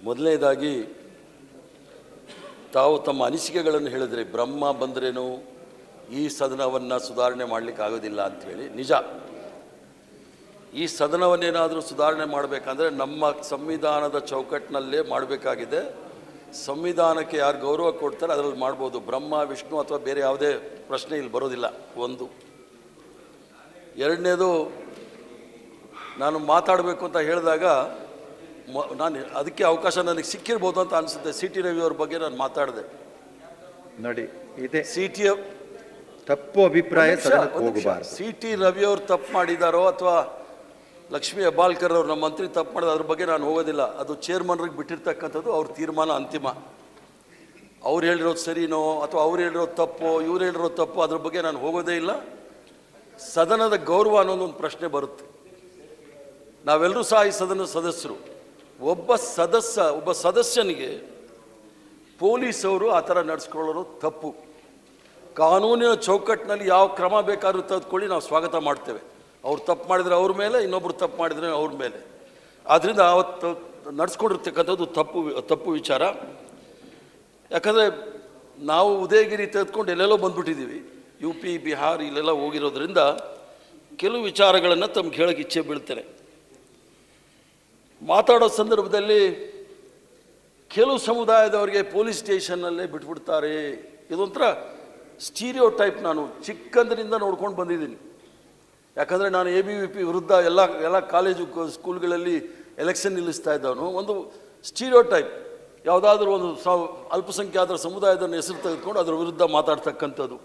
ಮೊದಲನೇದಾಗಿ ತಾವು ತಮ್ಮ ಅನಿಸಿಕೆಗಳನ್ನು ಹೇಳಿದ್ರಿ. ಬ್ರಹ್ಮ ಬಂದ್ರೇನು ಈ ಸದನವನ್ನು ಸುಧಾರಣೆ ಮಾಡಲಿಕ್ಕೆ ಆಗೋದಿಲ್ಲ ಅಂಥೇಳಿ. ನಿಜ, ಈ ಸದನವನ್ನೇನಾದರೂ ಸುಧಾರಣೆ ಮಾಡಬೇಕಂದ್ರೆ ನಮ್ಮ ಸಂವಿಧಾನದ ಚೌಕಟ್ಟಿನಲ್ಲೇ ಮಾಡಬೇಕಾಗಿದೆ. ಸಂವಿಧಾನಕ್ಕೆ ಯಾರು ಗೌರವ ಕೊಡ್ತಾರೆ ಅದರಲ್ಲಿ ಮಾಡ್ಬೋದು. ಬ್ರಹ್ಮ, ವಿಷ್ಣು ಅಥವಾ ಬೇರೆ ಯಾವುದೇ ಪ್ರಶ್ನೆ ಇಲ್ಲಿ ಬರೋದಿಲ್ಲ. ಒಂದು. ಎರಡನೇದು, ನಾನು ಮಾತಾಡಬೇಕು ಅಂತ ಹೇಳಿದಾಗ ನಾನು ಅದಕ್ಕೆ ಅವಕಾಶ ನನಗೆ ಸಿಕ್ಕಿರ್ಬೋದು ಅಂತ ಅನಿಸುತ್ತೆ. ಸಿ ಟಿ ರವಿ ಅವ್ರ ಬಗ್ಗೆ ನಾನು ಮಾತಾಡಿದೆ. ನೋಡಿ, ಇದೆ ಸಿ ಟಿ ತಪ್ಪು ಅಭಿಪ್ರಾಯ ಸದನಕ್ಕೆ ಹೋಗಬಾರದು. ಸಿ ಟಿ ರವಿ ಅವರು ತಪ್ಪು ಮಾಡಿದಾರೋ ಅಥವಾ ಲಕ್ಷ್ಮೀ ಹೆಬ್ಬಾಳ್ಕರ್ ಅವರು ನಮ್ಮ ಮಂತ್ರಿ ತಪ್ಪು ಮಾಡಿದ ಅದ್ರ ಬಗ್ಗೆ ನಾನು ಹೋಗೋದಿಲ್ಲ. ಅದು ಚೇರ್ಮನ್ರಿಗೆ ಬಿಟ್ಟಿರ್ತಕ್ಕಂಥದ್ದು, ಅವ್ರ ತೀರ್ಮಾನ ಅಂತಿಮ. ಅವ್ರು ಹೇಳಿರೋದು ಸರಿನೋ ಅಥವಾ ಅವ್ರು ಹೇಳಿರೋದು ತಪ್ಪೋ ಇವ್ರು ಹೇಳಿರೋದು ತಪ್ಪೋ ಅದ್ರ ಬಗ್ಗೆ ನಾನು ಹೋಗೋದೇ ಇಲ್ಲ. ಸದನದ ಗೌರವ ಅನ್ನೋದೊಂದು ಪ್ರಶ್ನೆ ಬರುತ್ತೆ. ನಾವೆಲ್ಲರೂ ಸಹ ಈ ಸದನದ ಸದಸ್ಯರು. ಒಬ್ಬ ಸದಸ್ಯನಿಗೆ ಪೊಲೀಸವರು ಆ ಥರ ನಡೆಸ್ಕೊಳ್ಳೋದು ತಪ್ಪು. ಕಾನೂನಿನ ಚೌಕಟ್ಟಿನಲ್ಲಿ ಯಾವ ಕ್ರಮ ಬೇಕಾದ್ರೂ ತೆಗೆದುಕೊಳ್ಳಿ, ನಾವು ಸ್ವಾಗತ ಮಾಡ್ತೇವೆ. ಅವ್ರು ತಪ್ಪು ಮಾಡಿದರೆ ಅವ್ರ ಮೇಲೆ, ಇನ್ನೊಬ್ರು ತಪ್ಪು ಮಾಡಿದರೆ ಅವ್ರ ಮೇಲೆ. ಆದ್ದರಿಂದ ಅವತ್ತು ನಡೆಸ್ಕೊಂಡಿರ್ತಕ್ಕಂಥದ್ದು ತಪ್ಪು ವಿಚಾರ. ಯಾಕಂದರೆ ನಾವು ಉದಯಗಿರಿ ತೆಗೆದುಕೊಂಡು ಎಲ್ಲೆಲ್ಲೋ ಬಂದುಬಿಟ್ಟಿದ್ದೀವಿ. ಯು ಪಿ, ಬಿಹಾರ್ ಇಲ್ಲೆಲ್ಲ ಹೋಗಿರೋದ್ರಿಂದ ಕೆಲವು ವಿಚಾರಗಳನ್ನು ತಮ್ಗೆ ಹೇಳೋಕ್ಕೆ ಇಚ್ಛೆ ಬೀಳ್ತೇನೆ. ಮಾತಾಡೋ ಸಂದರ್ಭದಲ್ಲಿ ಕೆಲವು ಸಮುದಾಯದವರಿಗೆ ಪೊಲೀಸ್ ಸ್ಟೇಷನ್ನಲ್ಲೇ ಬಿಟ್ಬಿಡ್ತಾರೆ. ಇದೊಂಥರ ಸ್ಟೀರಿಯೋ ಟೈಪ್ ನಾನು ಚಿಕ್ಕಂದಿನಿಂದ ನೋಡ್ಕೊಂಡು ಬಂದಿದ್ದೀನಿ. ಯಾಕಂದರೆ ನಾನು ABVP ವಿರುದ್ಧ ಎಲ್ಲ ಕಾಲೇಜು ಸ್ಕೂಲ್ಗಳಲ್ಲಿ ಎಲೆಕ್ಷನ್ ನಿಲ್ಲಿಸ್ತಾ ಇದ್ದವನು. ಒಂದು ಸ್ಟೀರಿಯೋ ಟೈಪ್, ಯಾವುದಾದ್ರೂ ಒಂದು ಅಲ್ಪಸಂಖ್ಯಾತರ ಸಮುದಾಯದ ಹೆಸರು ತೆಗೆದುಕೊಂಡು ಅದರ ವಿರುದ್ಧ ಮಾತಾಡ್ತಕ್ಕಂಥದ್ದು.